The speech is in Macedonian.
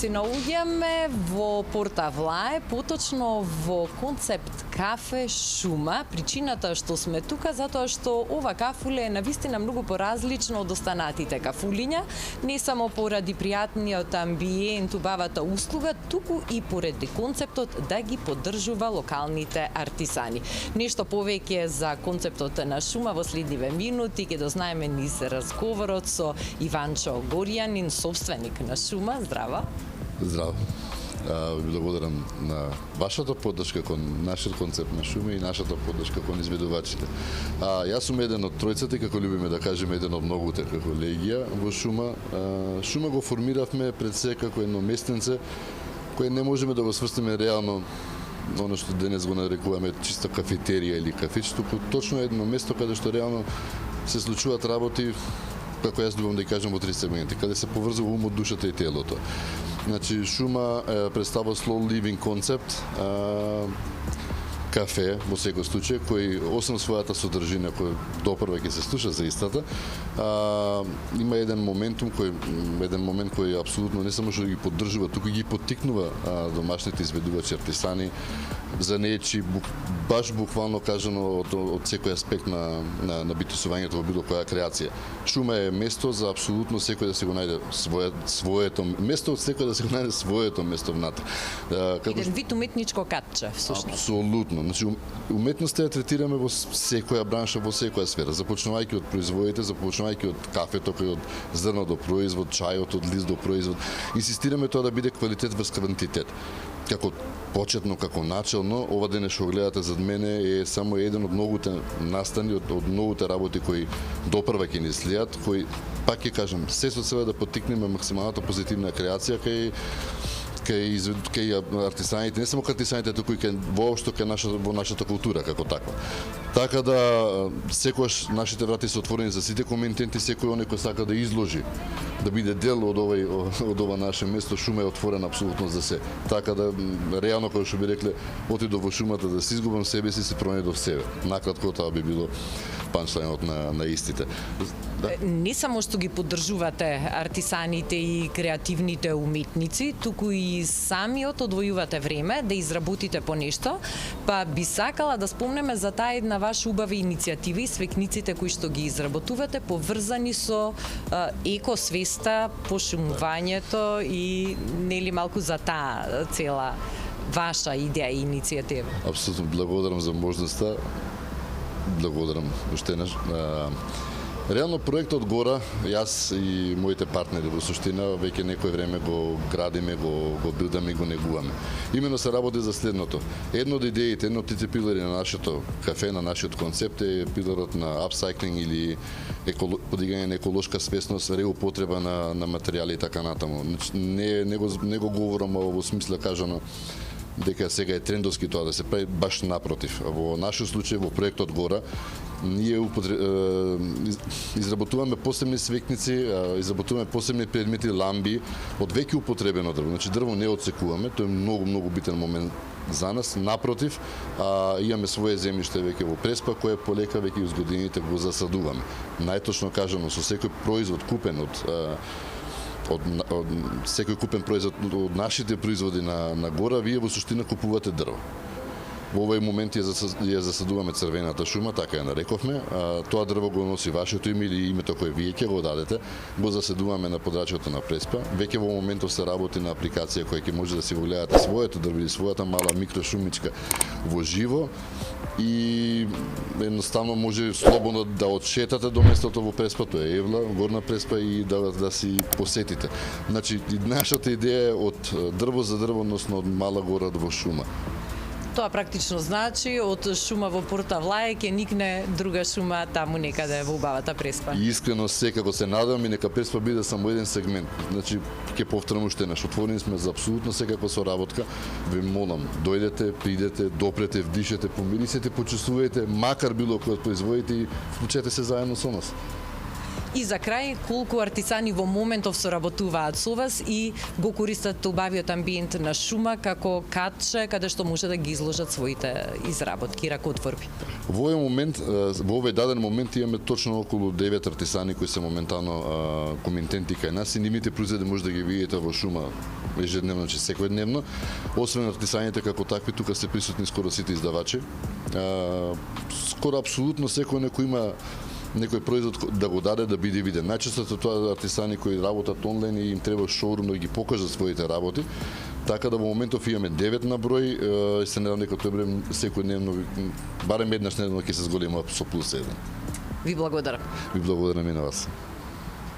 се наоѓаме во Порта Влае, поточно во концепт кафе Шума. Причината што сме тука затоа што ова кафуле е навистина многу поразлично од останатите кафулиња, не само поради пријатниот амбиент, убавата услуга, туку и поради концептот да ги поддржува локалните артисани. Нешто повеќе за концептот на Шума во следниве минути ќе дознаеме низ разговорот со Иванчо Горијанин, собственик на Шума. Здраво. Здраво. Ви благодарам на вашата поддршка кон нашиот концепт на Шума и нашата поддршка кон изведувачите. Јас сум еден од тројцата, како любиме да кажеме, еден од многуте како легија во Шума. Шума го формиравме пред се како едно местенце кое не можеме да го сврстиме реално оно што денес го нарекуваме чиста кафетерија или кафич, туку точно едно место каде што реално се случуваат работи, како јас любам да ја кажам, во три сегменти, каде се поврзува умот, душата и телото. Значи, Шума представува slow living концепт, кафе во секој случај, кој освен својата содржина кој допрва ќе се слуша за истата, има еден момент кој апсолутно не само што ги поддржува, туку ги поттикнува домашните изведувачи, артисани за нечи баш буквално кажано од секој аспект на битусувањето во било која креација. Шума е место за апсолутно секој да се го најде своето место, од секој да се го најде своето место внатре. Еден вид уметничко катче, всушност. Апсолутно. Значи, уметноста ја третираме во секоја бранша, во секоја сфера, започнувајќи од производите, започнувајќи од кафето, кој од зрно до производ, чајот од лист до производ. Инсистираме тоа да биде квалитет врз квантитет. Како почетно, како начелно, ова денес што гледате зад мене е само еден од многуте настани, од многуте работи кои допрва ќе ни слијат, кои, пак ќе кажам, се со цел да поттикнеме максималната позитивна креација кај артисаните, не само кај артисаните, туку и воопшто во нашата култура како таква. Така да секогаш нашите врати се отворени за сите коментенти, секој оној кој сака да изложи, да биде дел од ова наше место. Шума е отворен апсолутно за се. Така да реално како што би рекле, отидов во шумата да се изгубам себе си, се пронајдов себе. Накратко тоа би било панчлајнот на истите. Да. Не само што ги поддржувате артисаните и креативните уметници, туку и самиот одвојувате време да изработите по нешто, па би сакала да спомнеме за таа една ваша убави иницијатива и свекниците кои што ги изработувате, поврзани со екосвеста, пошумувањето и нели малку за таа цела ваша идеја и иницијатива. Апсолутно благодарам за можноста. Благодарам уште еднаш. Реално проектот гора, јас и моите партнери во суштина веќе некој време го градиме, го билдаме и го негуваме. Имено се работи за следното. Едно од идеите, едно од тите пилари на нашето кафе, на нашиот концепт е пиларот на апсайклинг или подигање на еколошка свесност, реупотреба на материјали и така натаму. Не го говорам во смисла кажано дека сега е трендовски тоа да се прави, баш напротив. Во нашиот случај, во проектот Гора, ние изработуваме посебни свекници, изработуваме посебни предмети, ламби од веќе употребено дрво. Значи дрво не отсекуваме, тоа е многу битен момент за нас. Напротив, имаме свое земјиште веќе во Преспа, кое полека веќе из годините го засадуваме. Најточно кажано, со секој производ купен од секој купен производ од нашите производи на Гора, вие во суштина купувате дрво. Во овој момент ја засадуваме црвената шума, така ја нарековме. Тоа дрво го носи вашето име или името кое вие ќе го дадете. Го засадуваме на подрачјето на Преспа. Веќе во моментов се работи на апликација која ќе може да си го гледате своето дрво или својата мала микрошумичка во живо и едноставно може слободно да отшетате до местото во Преспа, тоа е Евла, Горна Преспа и да си посетите. Значи, нашата идеја е од дрво за дрво, односно од Мала Гора во Шума. Тоа практично значи од Шума во Порта Влае ќе никне друга шума таму некаде во убавата Преспа. И искрено секако се надам и нека Преспа биде само еден сегмент. Значи ќе повторам уште еднаш, отворени сме за апсолутно секаква соработка. Ве молам, дојдете, придете, допрете, вдишете, помирисете, почувствувајте, макар било кој производите и вклучете се заедно со нас. И за крај, колку артисани во моментов соработуваат со вас и го користат убавиот амбиент на шума како катче каде што може да ги изложат своите изработки, ракотворби? Во овој момент, во овој даден момент имаме точно околу 9 артисани кои се моментално комитенти кај нас и нивните производи може да ги видите во шума ежедневно, че секојдневно. Освен артисаните како такви, тука се присутни скоро сите издавачи. Скоро апсолутно секој некој има некој производ да го даде да биде виден. Најчесто тоа артисани кои работат онлайн и им треба шоурум да ги покажат своите работи. Така да во моментов имаме 9 на број и се надам дека тој број секојдневно барем еднаш неделно ќе се зголема со плюс 1. Ви благодарам. Ви благодарам и на вас.